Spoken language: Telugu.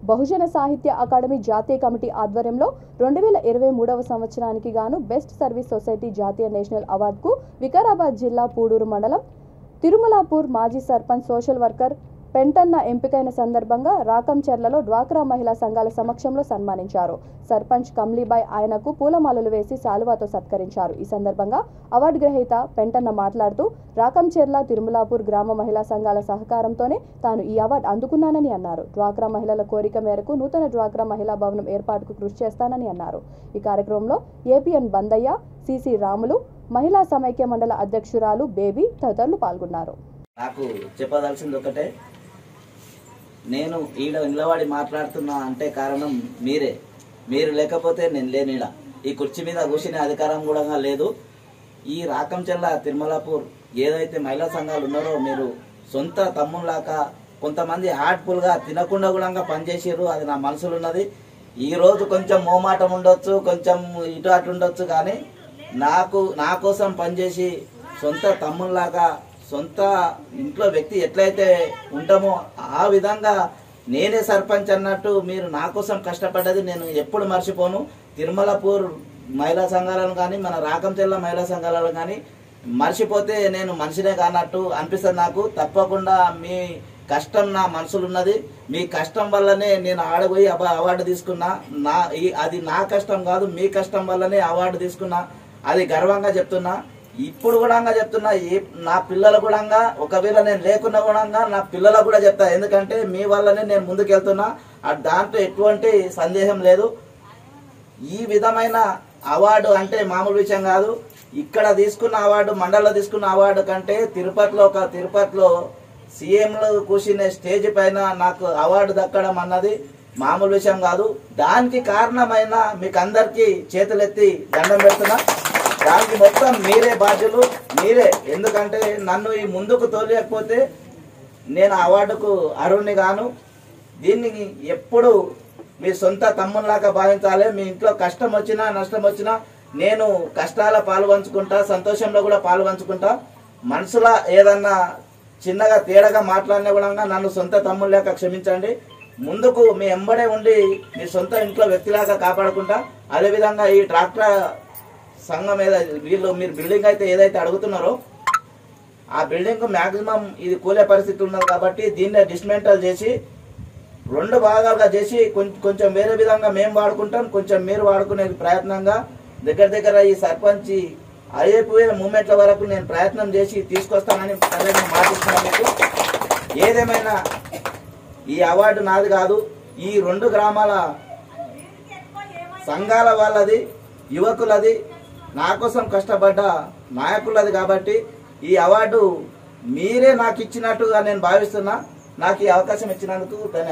బహుజన సాహిత్య అకాడమీ జాతీయ కమిటీ ఆధ్వర్యంలో 2023వ సంవత్సరానికి గాను బెస్ట్ సర్వీస్ సొసైటీ జాతీయ నేషనల్ అవార్డుకు వికారాబాద్ జిల్లా పూడూరు మండలం తిరుమలాపూర్ మాజీ సర్పంచ్ సోషల్ వర్కర్ పెంటన్న ఎంపికైన సందర్భంగా రాకంచెర్లలో డ్వాక్రా మహిళా సంఘాల సమక్షంలో సన్మానించారు. సర్పంచ్ కమ్లీబాయ్ ఆయనకు పూలమాలలు వేసి శాలువాతో సత్కరించారు. ఈ సందర్భంగా అవార్డు గ్రహీత పెంటన్న మాట్లాడుతూ రాకంచెర్ల తిరుమలాపూర్ గ్రామ మహిళా సంఘాల సహకారంతోనే తాను ఈ అవార్డు అందుకున్నానని అన్నారు. డ్వాక్రా మహిళల కోరిక మేరకు నూతన డ్వాక్రా మహిళా భవనం ఏర్పాటుకు కృషి చేస్తానని అన్నారు. ఈ కార్యక్రమంలో ఏపీఎన్ బందయ్య, సిసి రాములు, మహిళా సమైక్య మండల అధ్యక్షురాలు బేబీ తదితరులు పాల్గొన్నారు. నాకు చెప్పదలసింది ఒకటే, నేను ఈడ నిలబడి మాట్లాడుతున్నా అంటే కారణం మీరు లేకపోతే నేను లేనిలా ఈ కుర్చీ మీద కూర్చునే అధికారం కూడా లేదు. ఈ రాకంచెర్ల తిరుమలాపూర్ ఏదైతే మహిళా సంఘాలు ఉన్నారో మీరు సొంత తమ్ముళ్ళాక కొంతమంది హార్ట్ఫుల్గా తినకుండా కూడా పనిచేసారు. అది నా మనసులో ఉన్నది. ఈరోజు కొంచెం మోమాటం ఉండొచ్చు, కొంచెం ఇటు అటు ఉండొచ్చు, కానీ నా కోసం పనిచేసి సొంత తమ్ముళ్ళలాగా సొంత ఇంట్లో వ్యక్తి ఎట్లయితే ఉంటామో ఆ విధంగా నేనే సర్పంచ్ అన్నట్టు మీరు నా కోసం కష్టపడ్డది నేను ఎప్పుడు మర్చిపోను. తిరుమలాపూర్ మహిళా సంఘాలను కానీ మన రాకంచెర్ల మహిళా సంఘాలను కానీ మర్చిపోతే నేను మనిషినే కానట్టు అనిపిస్తుంది నాకు. తప్పకుండా మీ కష్టం నా మనసులో ఉన్నది. మీ కష్టం వల్లనే నేను ఆడపోయి అవార్డు తీసుకున్నా. అది నా కష్టం కాదు, మీ కష్టం వల్లనే అవార్డు తీసుకున్నా. అది గర్వంగా చెప్తున్నా. ఇప్పుడు కూడా చెప్తున్నా, నా పిల్లలు కూడా ఒకవేళ నేను లేకున్నా కూడా నా పిల్లలకు కూడా చెప్తా. ఎందుకంటే మీ వల్లనే నేను ముందుకెళ్తున్నా. దాంట్లో ఎటువంటి సందేహం లేదు. ఈ విధమైన అవార్డు అంటే మామూలు విషయం కాదు. ఇక్కడ తీసుకున్న అవార్డు, మండలంలో తీసుకున్న అవార్డు కంటే తిరుపతిలో సీఎంలు కూర్చునే స్టేజ్ పైన నాకు అవార్డు దక్కడం అన్నది మామూలు విషయం కాదు. దానికి కారణమైన మీకు అందరికీ చేతులెత్తి దండం పెడుతున్నా. దానికి మొత్తం మీరే బాధ్యులు, మీరే. ఎందుకంటే నన్ను ఈ ముందుకు తోలేకపోతే నేను అవార్డుకు అర్హుని గాను. దీన్ని ఎప్పుడు మీ సొంత తమ్ముళ్ళలాగా భావించాలి. మీ ఇంట్లో కష్టం వచ్చినా నష్టం వచ్చినా నేను కష్టాల పాల్పంచుకుంటా, సంతోషంలో కూడా పాల్పంచుకుంటా. మనసులో ఏదన్నా చిన్నగా తేడాగా మాట్లాడినా కూడా నన్ను సొంత తమ్ముళ్ళలాగా క్షమించండి. ముందుకు మీ ఎంబడే ఉండి మీ సొంత ఇంట్లో వ్యక్తిలాగా కాపాడుకుంటా. అదేవిధంగా ఈ ట్రాక్టర్ సంఘం మీరు బిల్డింగ్ అయితే ఏదైతే అడుగుతున్నారో ఆ బిల్డింగ్ మ్యాక్సిమం ఇది కూలే పరిస్థితి ఉన్నది కాబట్టి దీన్నే డిస్మెంటల్ చేసి 2 భాగాలుగా చేసి కొంచెం వేరే విధంగా మేము వాడుకుంటాం, కొంచెం మీరు వాడుకునే ప్రయత్నంగా దగ్గర ఈ సర్పంచ్ అయిపోయే మూమెంట్ల వరకు నేను ప్రయత్నం చేసి తీసుకొస్తానని మాటిస్తున్నాను మీకు. ఏదేమైనా ఈ అవార్డు నాది కాదు, ఈ 2 గ్రామాల సంఘాల వాళ్ళది, యువకులది, నా కోసం కష్టపడ్డ నాయకులది. కాబట్టి ఈ అవార్డు మీరే నాకు ఇచ్చినట్టుగా నేను భావిస్తున్నా. నాకు ఈ అవకాశం ఇచ్చినందుకు ధన్యవాదాలు.